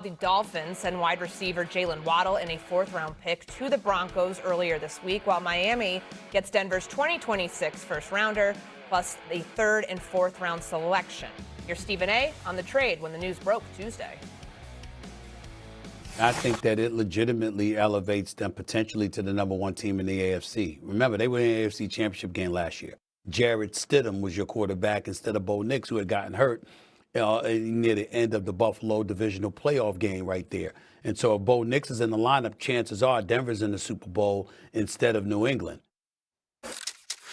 The Dolphins send wide receiver Jaylen Waddle and a fourth-round pick to the Broncos earlier this week, while Miami gets Denver's 2026 first-rounder, plus a third and fourth-round selection. Here's Stephen A. on the trade when the news broke Tuesday. I think that it legitimately elevates them potentially to the number one team in the AFC. Remember, they were in the AFC Championship game last year. Jarrett Stidham was your quarterback instead of Bo Nix, who had gotten hurt near the end of the Buffalo divisional playoff game right there. And so if Bo Nix is in the lineup, chances are Denver's in the Super Bowl instead of New England.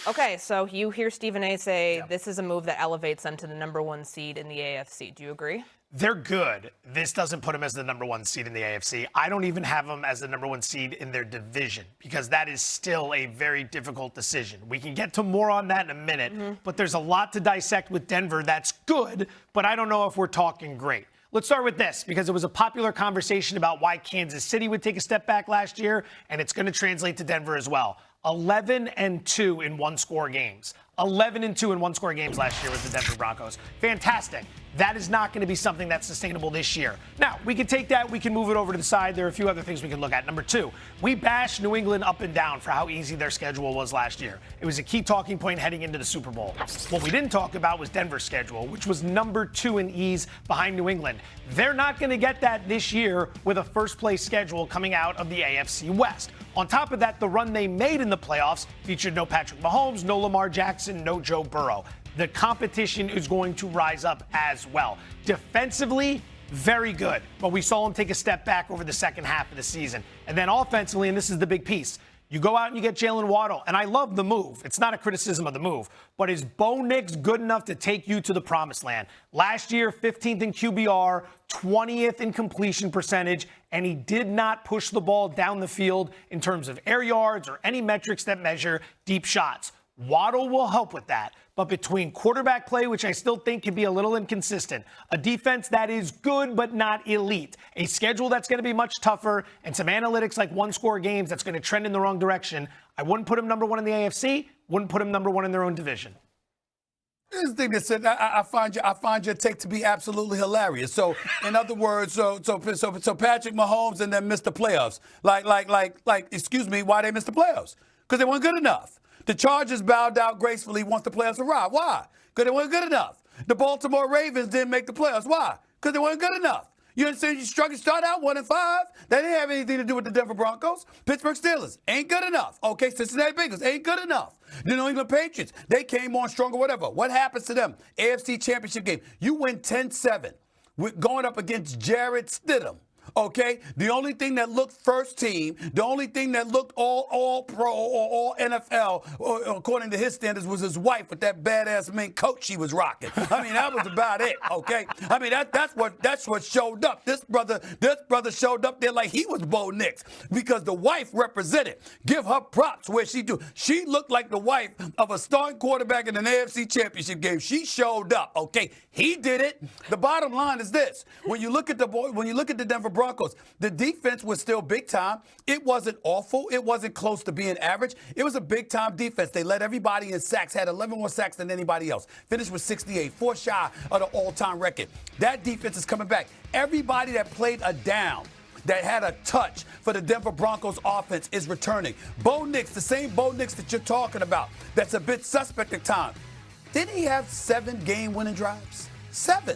Okay, so you hear Stephen A. say this is a move that elevates them to the number one seed in the AFC. Do you agree? They're good. This doesn't put them as the number one seed in the AFC. I don't even have them as the number one seed in their division because that is still a very difficult decision. We can get to more on that in a minute, but there's a lot to dissect with Denver. That's good, but I don't know if we're talking great. Let's start with this because it was a popular conversation about why Kansas City would take a step back last year, and it's going to translate to Denver as well. 11-2 in one-score games. 11-2 in one-score games last year with the Denver Broncos. Fantastic. That is not going to be something that's sustainable this year. Now, we can take that. We can move it over to the side. There are a few other things we can look at. Number two, we bashed New England up and down for how easy their schedule was last year. It was a key talking point heading into the Super Bowl. What we didn't talk about was Denver's schedule, which was number 2 in ease behind New England. They're not going to get that this year with a first-place schedule coming out of the AFC West. On top of that, the run they made in the playoffs featured no Patrick Mahomes, no Lamar Jackson, no Joe Burrow. The competition is going to rise up as well. Defensively, very good, but we saw them take a step back over the second half of the season. And then offensively, and this is the big piece, you go out and you get Jaylen Waddle, and I love the move. It's not a criticism of the move, but is Bo Nix good enough to take you to the promised land? Last year, 15th in QBR, 20th in completion percentage, and he did not push the ball down the field in terms of air yards or any metrics that measure deep shots. Waddle will help with that. But between quarterback play, which I still think can be a little inconsistent, a defense that is good but not elite, a schedule that's going to be much tougher, and some analytics like one-score games that's going to trend in the wrong direction, I wouldn't put him number one in the AFC, wouldn't put him number one in their own division. Here's the thing that said, I find your take to be absolutely hilarious. So, in other words, so Patrick Mahomes and them missed the playoffs. Excuse me, why they missed the playoffs? Because they weren't good enough. The Chargers bowed out gracefully once the playoffs arrived. Why? Because they weren't good enough. The Baltimore Ravens didn't make the playoffs. Why? Because they weren't good enough. You understand? You start out 1-5. That didn't have anything to do with the Denver Broncos. Pittsburgh Steelers ain't good enough. Okay, Cincinnati Bengals ain't good enough. The New England Patriots, they came on strong or whatever. What happens to them? AFC Championship game. You win 10-7 going up against Jarrett Stidham. Okay, the only thing that looked first team, the only thing that looked all pro or all NFL, according to his standards, was his wife with that badass mink coat she was rocking. I mean, that was about it. Okay, I mean that's what showed up. This brother showed up there like he was Bo Nix because the wife represented. Give her props where she do. She looked like the wife of a starting quarterback in an AFC Championship game. She showed up. Okay, he did it. The bottom line is this: when you look at the Denver Broncos, the defense was still big time. It wasn't awful. It wasn't close to being average. It was a big time defense. They led everybody in sacks, had 11 more sacks than anybody else. Finished with 68, 4 shy of the all-time record. That defense is coming back. Everybody that played a down, that had a touch for the Denver Broncos offense is returning. Bo Nix, the same Bo Nix that you're talking about, that's a bit suspect at times. Didn't he have 7 game-winning drives? 7.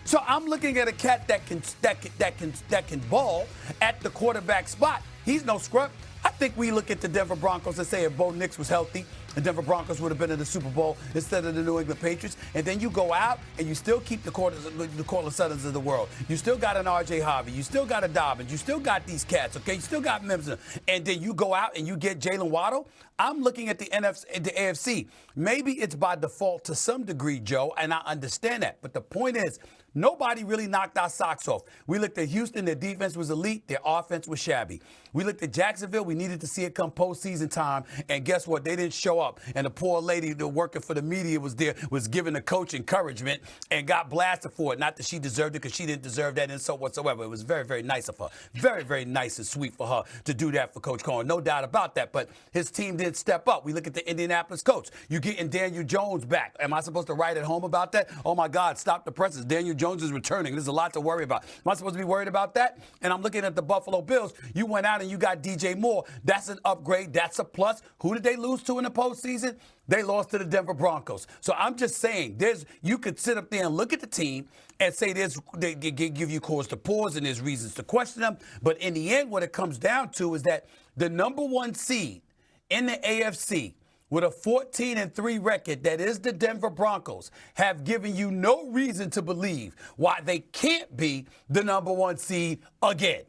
So I'm looking at a cat that can ball at the quarterback spot. He's no scrub. I think we look at the Denver Broncos and say if Bo Nix was healthy, the Denver Broncos would have been in the Super Bowl instead of the New England Patriots. And then you go out and you still keep the Cortland Suttons of the world. You still got an R.J. Harvey. You still got a Dobbins. You still got these cats, okay? You still got Mims. And then you go out and you get Jaylen Waddle. I'm looking at the AFC. Maybe it's by default to some degree, Joe, and I understand that. But the point is, nobody really knocked our socks off. We looked at Houston. Their defense was elite. Their offense was shabby. We looked at Jacksonville. We needed to see it come postseason time. And guess what? They didn't show up. And the poor lady that working for the media was there, was giving the coach encouragement and got blasted for it. Not that she deserved it, because she didn't deserve that insult whatsoever. It was very, very nice of her. Very, very nice and sweet for her to do that for Coach Cohen. No doubt about that. But his team did step up. We look at the Indianapolis coach. You getting Daniel Jones back. Am I supposed to write at home about that? Oh, my God, stop the presses. Daniel Jones is returning. There's a lot to worry about. Am I supposed to be worried about that? And I'm looking at the Buffalo Bills. You went out and you got DJ Moore. That's an upgrade. That's a plus. Who did they lose to in the postseason? They lost to the Denver Broncos. So I'm just saying, you could sit up there and look at the team and say they give you cause to pause and there's reasons to question them. But in the end, what it comes down to is that the number one seed in the AFC with a 14-3 record, that is the Denver Broncos, have given you no reason to believe why they can't be the number one seed again.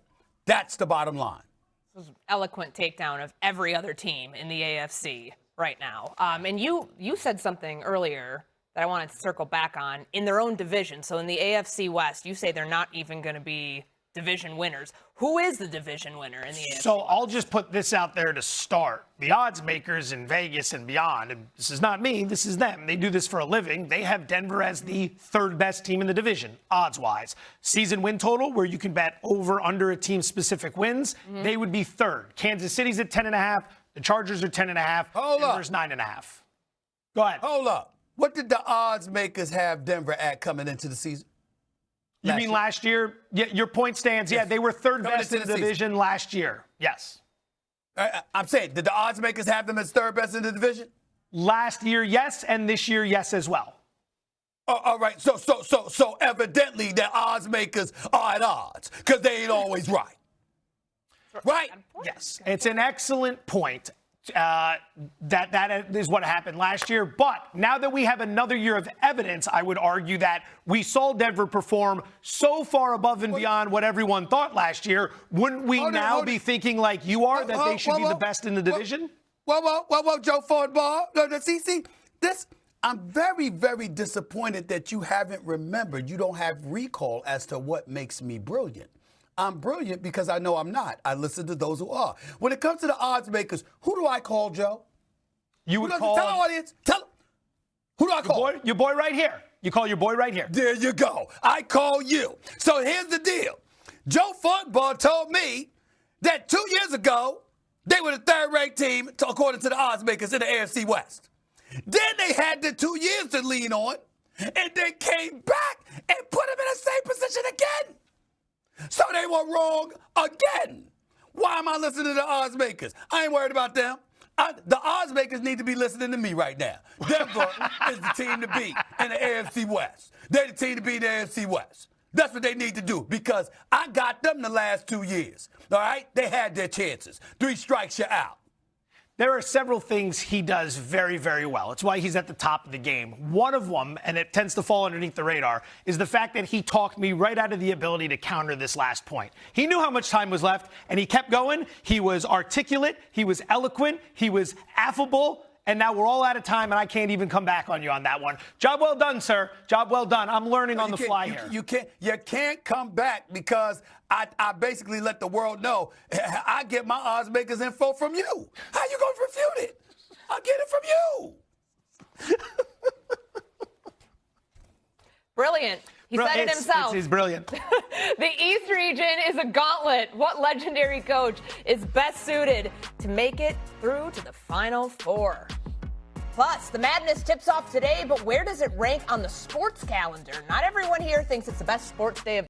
That's the bottom line. This was an eloquent takedown of every other team in the AFC right now. And you said something earlier that I wanted to circle back on in their own division. So in the AFC West, you say they're not even going to be division winners. Who is the division winner in the AFC? So I'll just put this out there to start. The odds makers in Vegas and beyond, and this is not me, this is them. They do this for a living. They have Denver as the third best team in the division, odds-wise. Season win total, where you can bet over under a team's specific wins, they would be third. Kansas City's at 10.5. The Chargers are 10.5. Denver's 9.5. Go ahead. Hold up. What did the odds makers have Denver at coming into the season? You mean last year? Yeah, your point stands. Yes. Yeah, they were third best in the division last year. Yes. I'm saying, did the odds makers have them as third best in the division? Last year, yes, and this year, yes as well. All right. So evidently the odds makers are at odds because they ain't always right. Right? Yes. It's an excellent point. That is what happened last year. But now that we have another year of evidence, I would argue that we saw Denver perform so far above and beyond what everyone thought last year. Wouldn't we now be thinking like you are, that they should be the best in the division? Whoa, Joe Fordball. See, this, I'm very, very disappointed that you haven't remembered. You don't have recall as to what makes me brilliant. I'm brilliant because I know I'm not. I listen to those who are. When it comes to the odds makers, who do I call, Joe? You would call... Tell the audience. Tell them. Who do I call? Your boy right here. You call your boy right here. There you go. I call you. So here's the deal. Joe Football told me that 2 years ago, they were the third-ranked team, according to the odds makers, in the AFC West. Then they had the 2 years to lean on, and they came back and put them in the same position again. So they were wrong again. Why am I listening to the odds makers? I ain't worried about them. The odds makers need to be listening to me right now. Denver is the team to beat in the AFC West. They're the team to beat in the AFC West. That's what they need to do because I got them the last 2 years. All right? They had their chances. 3 strikes, you're out. There are several things he does very, very well. It's why he's at the top of the game. One of them, and it tends to fall underneath the radar, is the fact that he talked me right out of the ability to counter this last point. He knew how much time was left, and he kept going. He was articulate. He was eloquent. He was affable. And now we're all out of time, and I can't even come back on you on that one. Job well done, sir. Job well done. I'm learning on the fly here. You can't come back because I basically let the world know I get my odds makers info from you. How you going to refute it? I get it from you. Brilliant. He said it himself. He's brilliant. The East region is a gauntlet. What legendary coach is best suited to make it through to the Final Four? Plus, the madness tips off today, but where does it rank on the sports calendar? Not everyone here thinks it's the best sports day of